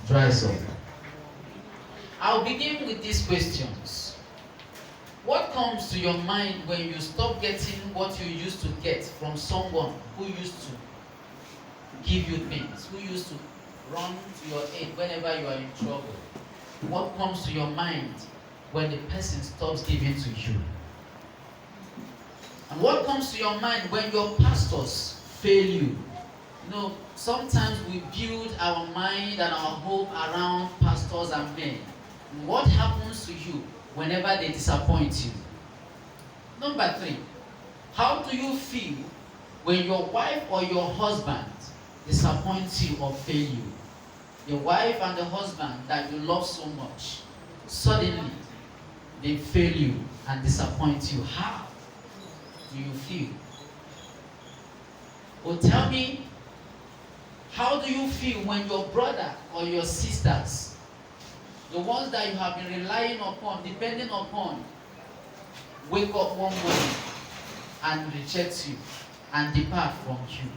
dries up. I'll begin with these questions. What comes to your mind when you stop getting what you used to get from someone who used to give you things, who used to run to your aid whenever you are in trouble? What comes to your mind when the person stops giving to you? And what comes to your mind when your pastors fail you? You know, sometimes we build our mind and our hope around pastors and men. What happens to you whenever they disappoint you? Number 3, how do you feel when your wife or your husband disappoints you or fail you? Your wife and the husband that you love so much, suddenly they fail you and disappoint you. How do you feel? Or tell me, how do you feel when your brother or your sisters, the ones that you have been relying upon, depending upon, wake up one morning and reject you and depart from you?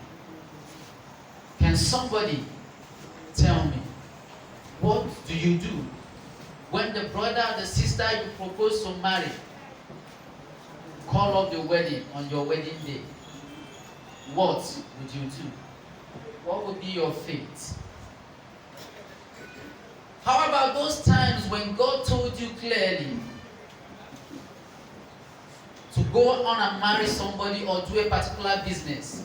Can somebody tell me, what do you do when the brother or the sister you propose to marry call up the wedding on your wedding day? What would you do? What would be your fate? How about those times when God told you clearly to go on and marry somebody or do a particular business,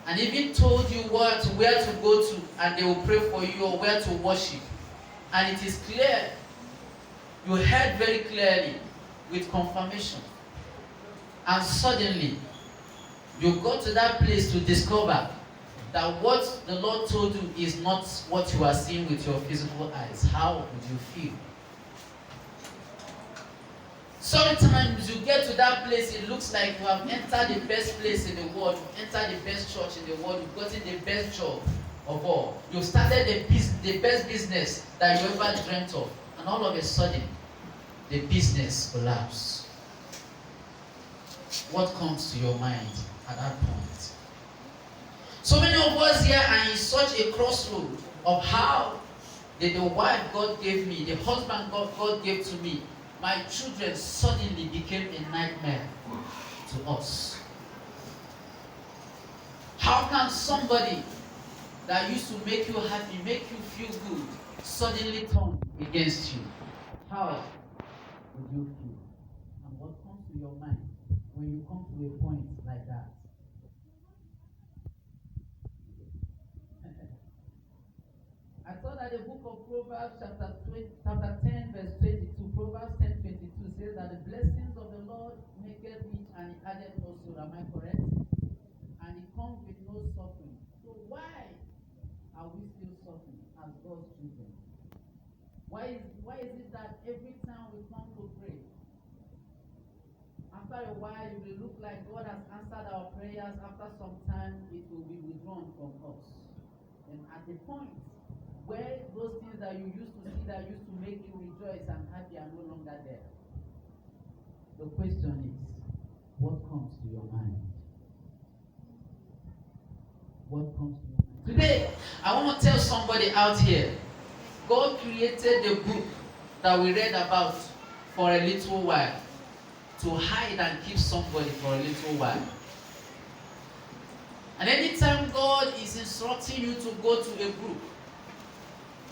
and even told you where to go to and they will pray for you, or where to worship, and it is clear, you heard very clearly with confirmation, and suddenly you go to that place to discover that what the Lord told you is not what you are seeing with your physical eyes? How would you feel? Sometimes you get to that place, it looks like you have entered the best place in the world, you've entered the best church in the world, you've gotten the best job of all, you've started the best business that you ever dreamt of, and all of a sudden, the business collapses. What comes to your mind at that point? So many of us here are in such a crossroad of how did the wife God gave me, the husband God gave to me, my children suddenly became a nightmare to us. How can somebody that used to make you happy, make you feel good, suddenly turn against you? How would you feel? And what comes to your mind when you come to a point like that? I thought that the book of Proverbs chapter 10 verse 22, Proverbs 10:22 says that the blessings of the Lord maketh rich and it addeth no sorrow. Am I correct? And it comes with no suffering. So why are we still suffering as God's children? Why is it that every time we come to pray, after a while it will look like God has answered our prayers, after some time it will be withdrawn from us? And at the point where those things that you used to see that used to make you rejoice and happy are no longer there, the question is, what comes to your mind? What comes to your mind? Today, I want to tell somebody out here, God created the book that we read about for a little while, to hide and keep somebody for a little while. And anytime God is instructing you to go to a group,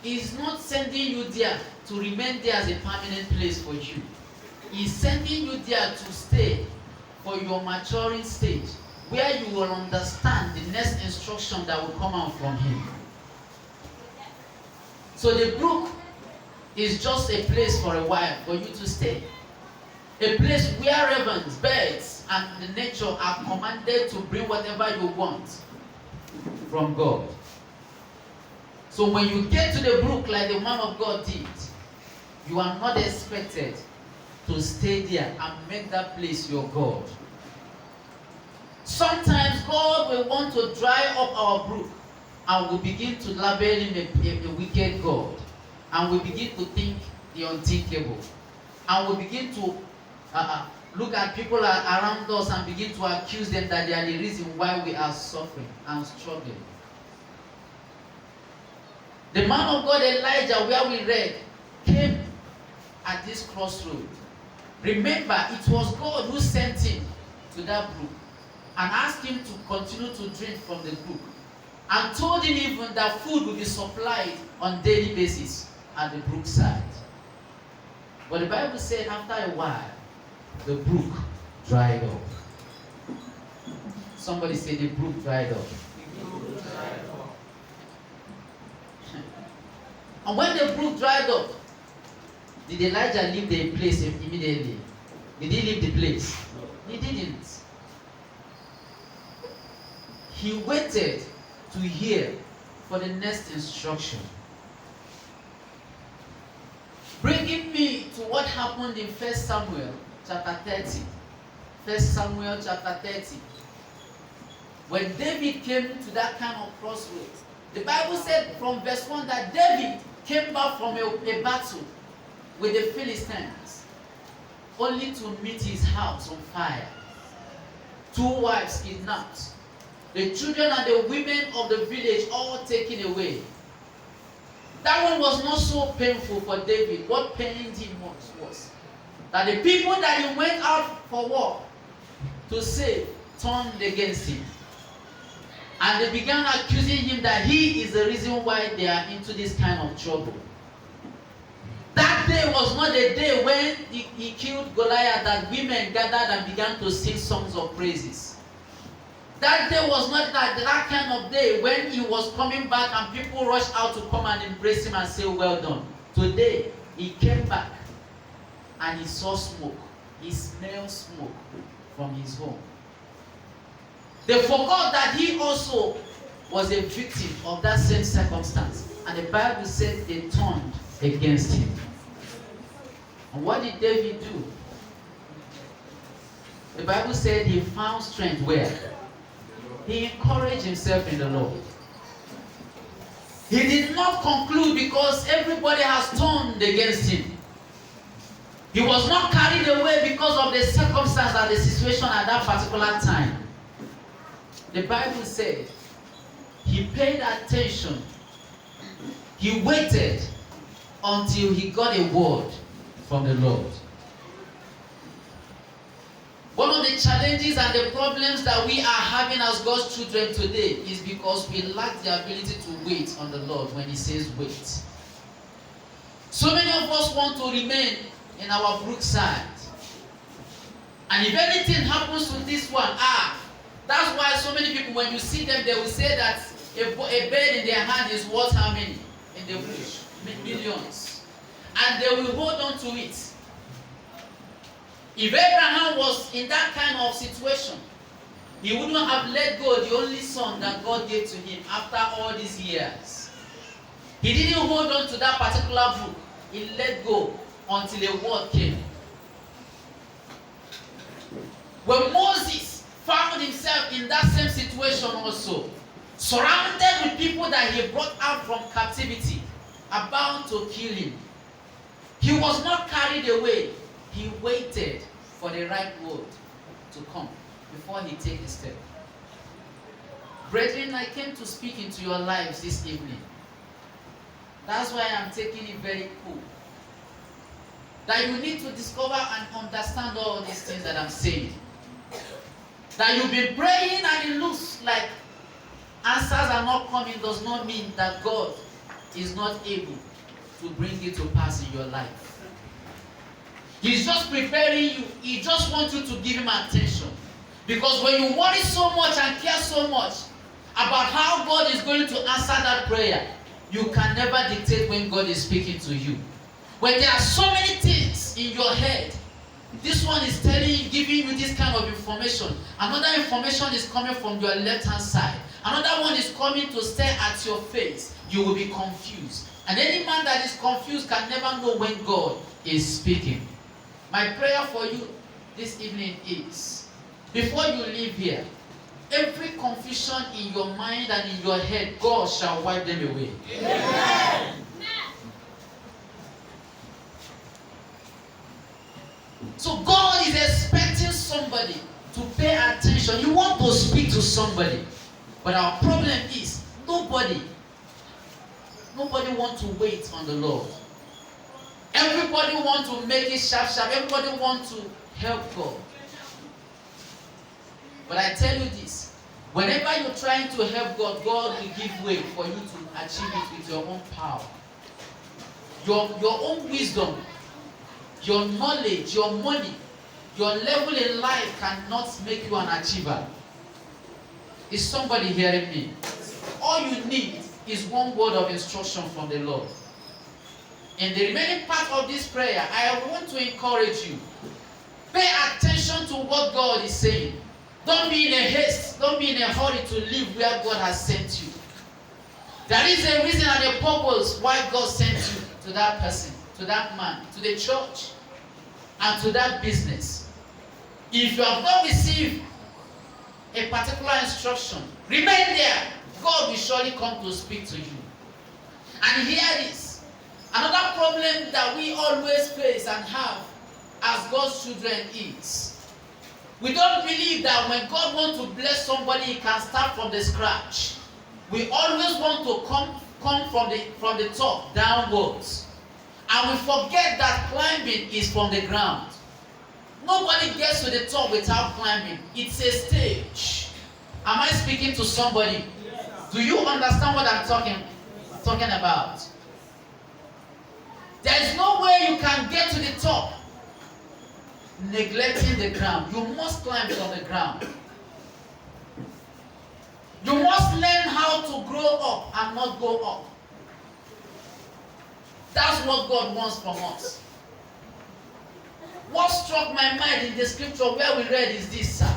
He's not sending you there to remain there as a permanent place for you. He's sending you there to stay for your maturing stage, where you will understand the next instruction that will come out from Him. So the brook is just a place for a while for you to stay. A place where ravens, birds, and the nature are commanded to bring whatever you want from God. So when you get to the brook like the man of God did, you are not expected to stay there and make that place your God. Sometimes God will want to dry up our brook, and we begin to label Him a wicked God, and we begin to think the unthinkable, and we begin to look at people around us and begin to accuse them that they are the reason why we are suffering and struggling. The man of God Elijah, where we read, came at this crossroad. Remember, it was God who sent him to that brook and asked him to continue to drink from the brook, and told him even that food will be supplied on daily basis at the brook side. But the Bible said after a while, the brook dried up. Somebody say the brook dried up. And when the brook dried up, did Elijah leave the place immediately? Did he leave the place? He didn't. He waited to hear for the next instruction. Bringing me to what happened in 1 Samuel chapter 30. 1 Samuel chapter 30. When David came to that kind of crossroads, the Bible said from verse 1 that David came back from a battle with the Philistines, only to meet his house on fire. 2 wives kidnapped. The children and the women of the village all taken away. That one was not so painful for David. What pained him was that the people that he went out for war to save turned against him. And they began accusing him that he is the reason why they are into this kind of trouble. That day was not the day when he killed Goliath that women gathered and began to sing songs of praises. That day was not that kind of day when he was coming back and people rushed out to come and embrace him and say, well done. Today, he came back and he saw smoke. He smelled smoke from his home. They forgot that he also was a victim of that same circumstance. And the Bible said they turned against him. And what did David do? The Bible said he found strength where? He encouraged himself in the Lord. He did not conclude because everybody has turned against him. He was not carried away because of the circumstance and the situation at that particular time. The Bible said he paid attention. He waited until he got a word from the Lord. One of the challenges and the problems that we are having as God's children today is because we lack the ability to wait on the Lord when He says wait. So many of us want to remain in our brookside. And if anything happens to this one, that's why so many people, when you see them, they will say that a bird in their hand is worth how many? In the bush? Millions. And they will hold on to it. If Abraham was in that kind of situation, he wouldn't have let go the only son that God gave to him after all these years. He didn't hold on to that particular book. He let go until a word came. When Moses found himself in that same situation also, surrounded with people that he brought out from captivity, about to kill him, he was not carried away. He waited for the right word to come before he take a step. Brethren, I came to speak into your lives this evening. That's why I'm taking it very cool. That you need to discover and understand all these things that I'm saying. That you've been praying and it looks like answers are not coming does not mean that God is not able to bring it to pass in your life. He's just preparing you. He just wants you to give him attention. Because when you worry so much and care so much about how God is going to answer that prayer, you can never dictate when God is speaking to you. When there are so many things in your head, this one is telling you, giving you this kind of information. Another information is coming from your left-hand side. Another one is coming to stare at your face. You will be confused. And any man that is confused can never know when God is speaking. My prayer for you this evening is, before you leave here, every confusion in your mind and in your head, God shall wipe them away. Amen. So God is expecting somebody to pay attention. You want to speak to somebody. But our problem is nobody nobody wants to wait on the Lord. Everybody wants to make it sharp. Everybody wants to help God. But I tell you this, whenever you're trying to help God, God will give way for you to achieve it with your own power. Your own wisdom, your knowledge, your money, your level in life cannot make you an achiever. Is somebody hearing me? All you need is one word of instruction from the Lord. In the remaining part of this prayer, I want to encourage you. Pay attention to what God is saying. Don't be in a haste. Don't be in a hurry to live where God has sent you. There is a reason and a purpose why God sent you to that person, to that man, to the church, and to that business. If you have not received a particular instruction, remain there. God will surely come to speak to you. And hear this. Another problem that we always face and have as God's children is, we don't believe that when God wants to bless somebody, He can start from the scratch. We always want to come from the top downwards. And we forget that climbing is from the ground. Nobody gets to the top without climbing. It's a stage. Am I speaking to somebody? Do you understand what I'm talking about? There is no way you can get to the top neglecting the ground. You must climb from the ground. You must learn how to grow up and not go up. That's what God wants from us. What struck my mind in the scripture where we read is this, sir.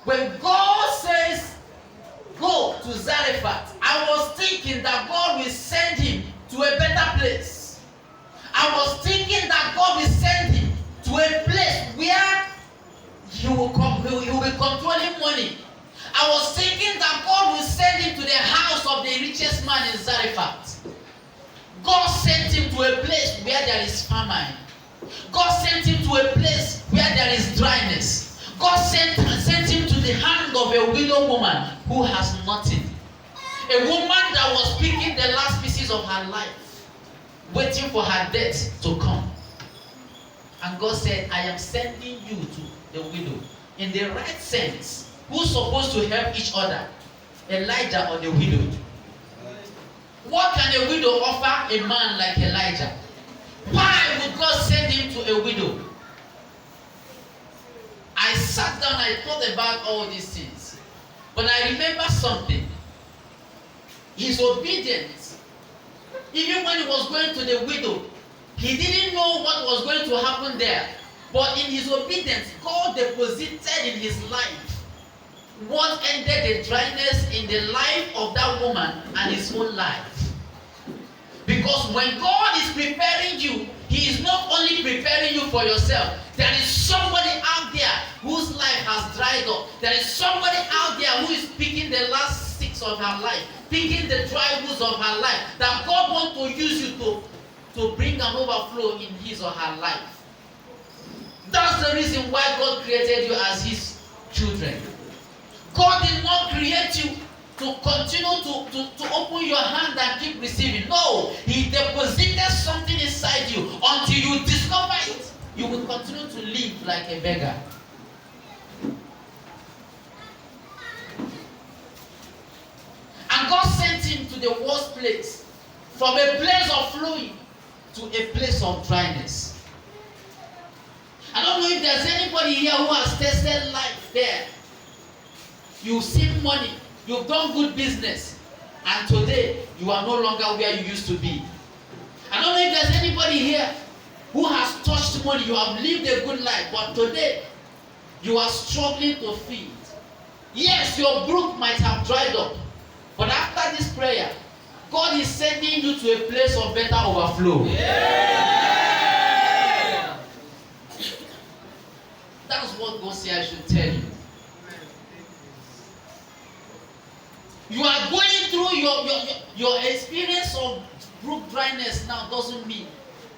When God says, go to Zarephath, I was thinking that God will send him to a better place. I was thinking that God will send him to a place where he will be controlling money. I was thinking that God will send him to the house of the richest man in Zarephath. God sent him to a place where there is famine. God sent him to a place where there is dryness. God sent him to the hand of a widow woman who has nothing. A woman that was picking the last pieces of her life, waiting for her death to come. And God said, I am sending you to the widow. In the right sense, who's supposed to help each other? Elijah or the widow? What can a widow offer a man like Elijah? Why would God send him to a widow? I sat down, I thought about all these things. But I remember something. His obedience, even when he was going to the widow, he didn't know what was going to happen there. But in his obedience, God deposited in his life what ended the dryness in the life of that woman and his own life. Because when God is preparing you, He is not only preparing you for yourself. There is somebody out there whose life has dried up. There is somebody out there who is picking the last sticks of her life, picking the dry woods of her life, that God wants to use you to bring an overflow in his or her life. That's the reason why God created you as His children. God did not create you to continue to open your hand and keep receiving. No, He deposited something inside you. Until you discover it, you will continue to live like a beggar. And God sent him to the worst place, from a place of flowing to a place of dryness. I don't know if there's anybody here who has tested life there. You've seen money, you've done good business, and today you are no longer where you used to be. I don't know if there's anybody here who has touched money, you have lived a good life, but today you are struggling to feed. Yes, your brook might have dried up, but after this prayer, God is sending you to a place of better overflow. Yeah! That's what God said I should tell you. You are going through your experience of brook dryness now doesn't mean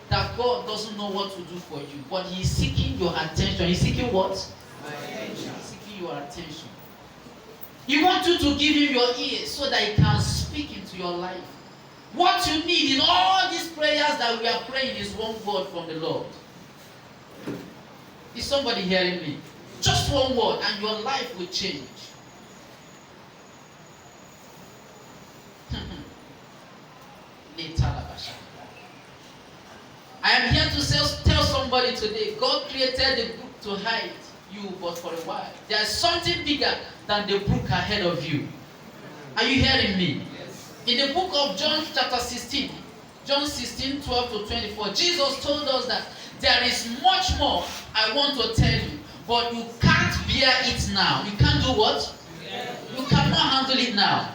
that God doesn't know what to do for you. But He is seeking your attention. He's seeking what? Attention. He's seeking your attention. He wants you to give Him your ears so that He can speak into your life. What you need in all these prayers that we are praying is one word from the Lord. Is somebody hearing me? Just one word and your life will change. I am here to tell somebody today, God created the brook to hide you but for a while. There is something bigger than the brook ahead of you. Are you hearing me? Yes. In the book of John chapter 16, John 16, 12 to 24, Jesus told us that there is much more I want to tell you, but you can't bear it now. You can't do what? Yeah. You cannot handle it now.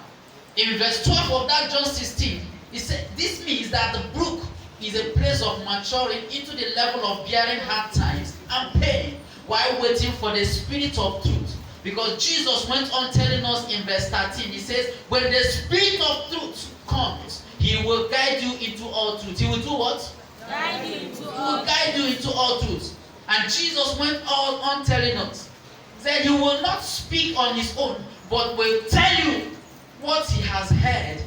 In verse 12 of that John 16, he said, this means that the brook is a place of maturing into the level of bearing hard times and pain while waiting for the Spirit of truth. Because Jesus went on telling us in verse 13, he says, when the Spirit of truth comes, he will guide you into all truth. He will do what? Guide you into all. He will guide you into all truth. And Jesus went on telling us that he will not speak on his own, but will tell you what he has heard.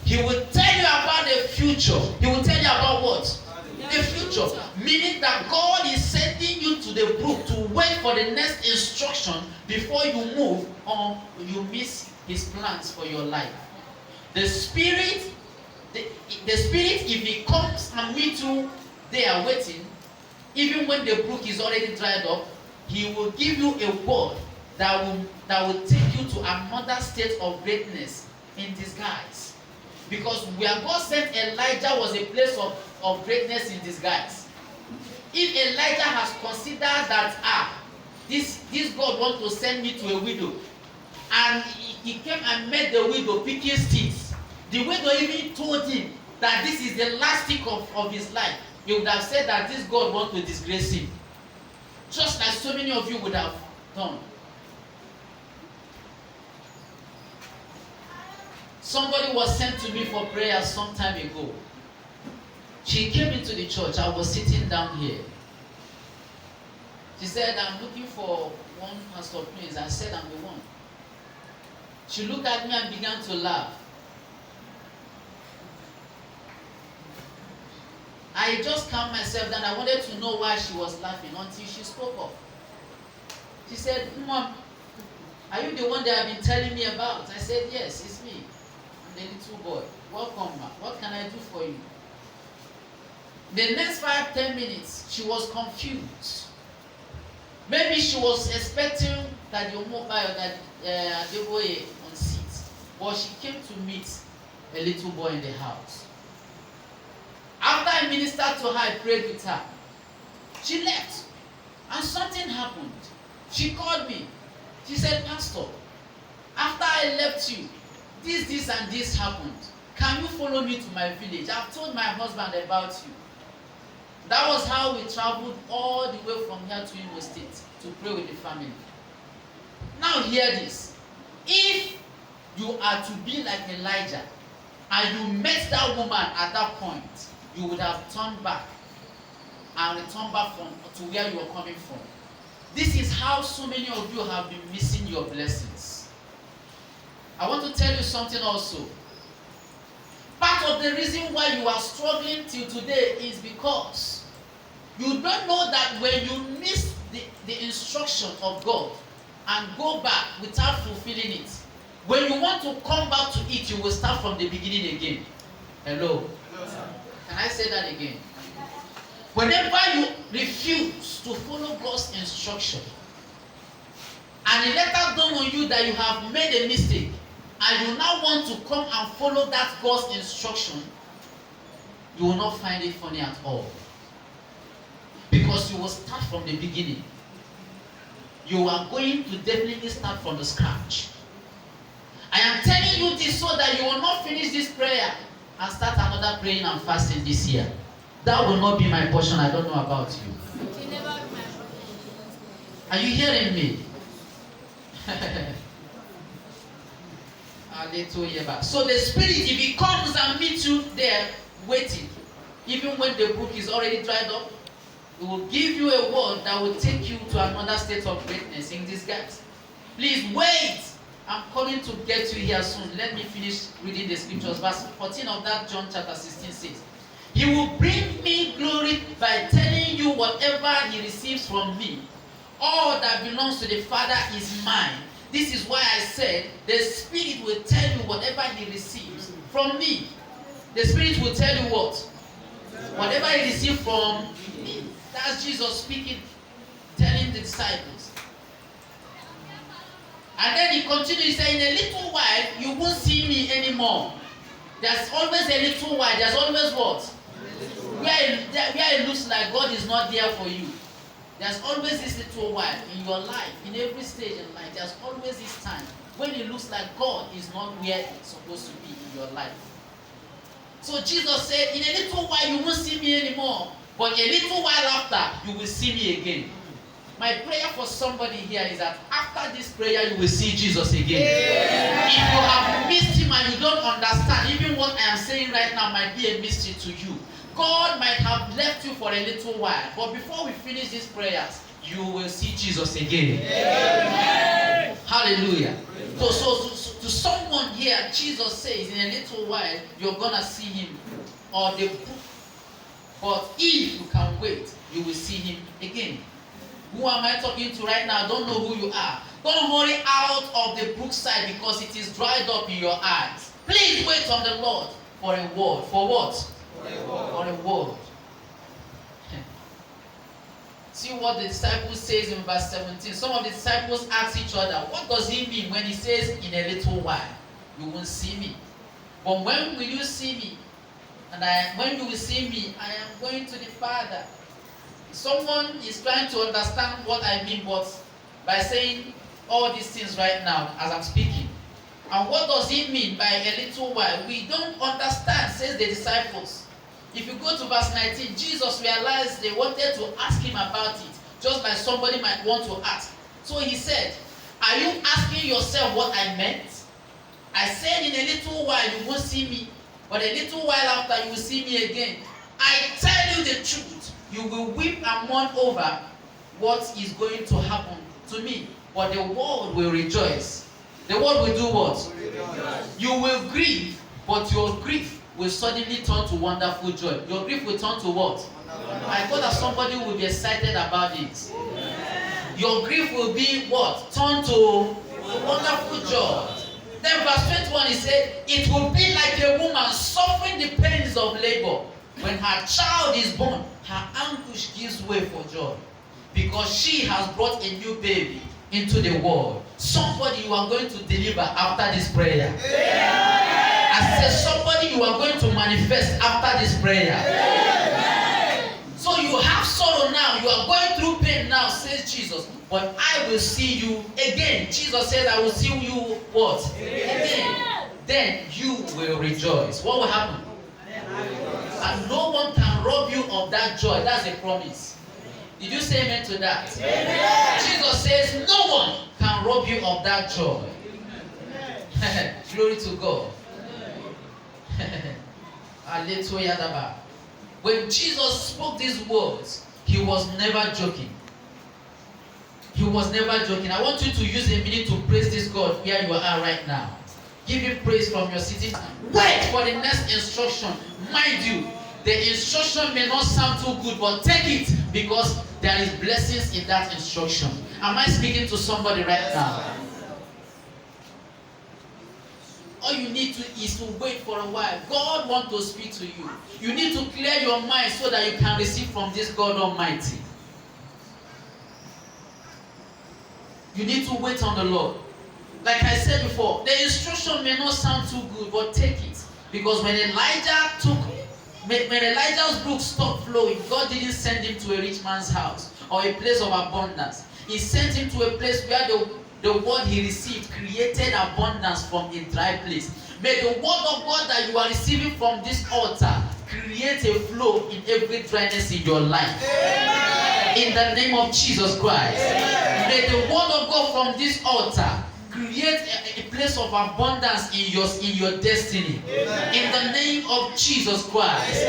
He will tell you about the future. He will tell you about what? The future. Meaning that God is sending you to the brook to wait for the next instruction before you move or you miss his plans for your life. The Spirit, if he comes and meet you there waiting, even when the brook is already dried up, he will give you a word that will take you to another state of greatness in disguise. Because where God sent Elijah was a place of greatness in disguise. If Elijah has considered that, this God wants to send me to a widow, and he came and met the widow picking sticks, the widow even told him that this is the last stick of his life, he would have said that this God wants to disgrace him. Just like so many of you would have done. Somebody was sent to me for prayer some time ago. She came into the church. I was sitting down here. She said, I'm looking for one pastor, please. I said, I'm the one. She looked at me and began to laugh. I just calmed myself down. I wanted to know why she was laughing until she spoke up. She said, Mom, are you the one that I've been telling me about? I said, yes, it's me. The little boy. Welcome, ma. What can I do for you? The next 5-10 minutes, she was confused. Maybe she was expecting that the mobile that the boy on seat, but she came to meet a little boy in the house. After I ministered to her, I prayed with her. She left, and something happened. She called me. She said, Pastor, after I left you, this and this happened. Can you follow me to my village? I've told my husband about you. That was how we traveled all the way from here to Imo State to pray with the family. Now hear this. If you are to be like Elijah and you met that woman at that point, you would have turned back and returned back to where you were coming from. This is how so many of you have been missing your blessings. I want to tell you something also. Part of the reason why you are struggling till today is because you don't know that when you miss the instruction of God and go back without fulfilling it, when you want to come back to it, you will start from the beginning again. Hello? Hello, sir. Can I say that again? Whenever you refuse to follow God's instruction, and it later dawn on you that you have made a mistake, and you now want to come and follow that God's instruction, you will not find it funny at all. Because you will start from the beginning. You are going to definitely start from the scratch. I am telling you this so that you will not finish this prayer and start another praying and fasting this year. That will not be my portion. I don't know about you. Are you hearing me? So the Spirit, if he comes and meets you there waiting, even when the brook is already dried up, it will give you a word that will take you to another state of greatness in disguise. Please wait I'm coming to get to here soon. Let me finish reading the scriptures. Verse 14 of that John chapter 16 says, He will bring me glory by telling you whatever he receives from me. All that belongs to the Father is mine. This is why I said the Spirit will tell you whatever he receives from me. The Spirit will tell you what? Whatever he received from me. That's Jesus speaking, telling the disciples. And then he continues saying, in a little while, you won't see me anymore. There's always a little while. There's always what? Where it looks like God is not there for you. There's always this little while in your life, in every stage in life. There's always this time when it looks like God is not where it's supposed to be in your life. So Jesus said, in a little while you won't see me anymore, but a little while after you will see me again. My prayer for somebody here is that after this prayer you will see Jesus again. Yeah. If you have missed him and you don't understand, even what I am saying right now might be a mystery to you. God might have left you for a little while, but before we finish these prayers, you will see Jesus again. Yeah. Hallelujah. So to someone here, Jesus says, in a little while, you're going to see him or the book. But if you can wait, you will see him again. Who am I talking to right now? I don't know who you are. Don't hurry out of the book side because it is dried up in your eyes. Please wait on the Lord for a word. For what? For a word. See what the disciples says in verse 17. Some of the disciples ask each other, what does he mean when he says, in a little while, you won't see me? But when will you see me? And when you will see me, I am going to the Father. Someone is trying to understand what I mean, but by saying all these things right now as I'm speaking. And what does he mean by a little while? We don't understand, says the disciples. If you go to verse 19, Jesus realized they wanted to ask him about it, just like somebody might want to ask. So he said, are you asking yourself what I meant? I said in a little while you won't see me, but a little while after you will see me again. I tell you the truth. You will weep and mourn over what is going to happen to me, but the world will rejoice. The world will do what? You will grieve, but your grief will suddenly turn to wonderful joy. Your grief will turn to what? I thought that somebody will be excited about it. Your grief will be what? Turn to wonderful joy. Then verse 21, he said, it will be like a woman suffering the pains of labor. When her child is born, her anguish gives way for joy. Because she has brought a new baby into the world. Somebody you are going to deliver after this prayer. Yeah. I said somebody you are going to manifest after this prayer. Yeah. So you have sorrow now. You are going through pain now, says Jesus. But I will see you again. Jesus says, I will see you what? Again. Then you will rejoice. What will happen? And no one can rob you of that joy. That's a promise. Did you say amen to that? Amen. Jesus says no one can rob you of that joy. Glory to God. When Jesus spoke these words, he was never joking. He was never joking. I want you to use a minute to praise this God where you are right now. Give him praise from your sitting. Wait for the next instruction. Mind you, the instruction may not sound too good, but take it because there is blessings in that instruction. Am I speaking to somebody right now? All you need to is to wait for a while. God wants to speak to you. You need to clear your mind so that you can receive from this God Almighty. You need to wait on the Lord. Like I said before, the instruction may not sound too good, but take it. Because when Elijah's brook stopped flowing, God didn't send him to a rich man's house or a place of abundance. He sent him to a place where the word he received created abundance from a dry place. May the word of God that you are receiving from this altar create a flow in every dryness in your life. Amen. In the name of Jesus Christ. Amen. May the word of God from this altar create a place of abundance in your destiny. Amen. In the name of Jesus Christ.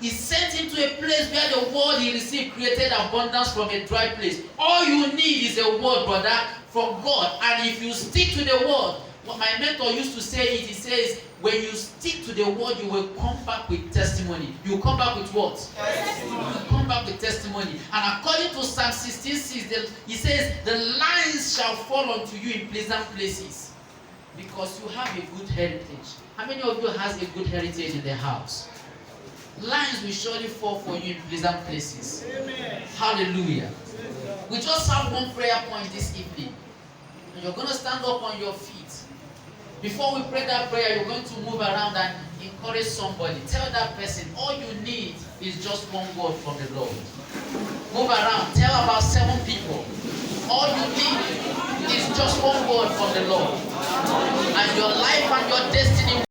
He sent him to a place where the word he received created abundance from a dry place. All you need is a word, brother, from God, and if you stick to the word, what my mentor used to say it, he says, when you stick to the word, you will come back with testimony. You will come back with what? Testimony. You will come back with testimony. And according to Psalm 16:6, he says, the lines shall fall unto you in pleasant places, because you have a good heritage. How many of you has a good heritage in the house? Lines will surely fall for you in pleasant places. Amen. Hallelujah. We just have one prayer point this evening. And you're going to stand up on your feet. Before we pray that prayer, you're going to move around and encourage somebody. Tell that person, all you need is just one word from the Lord. Move around. Tell about 7 people. All you need is just one word from the Lord. And your life and your destiny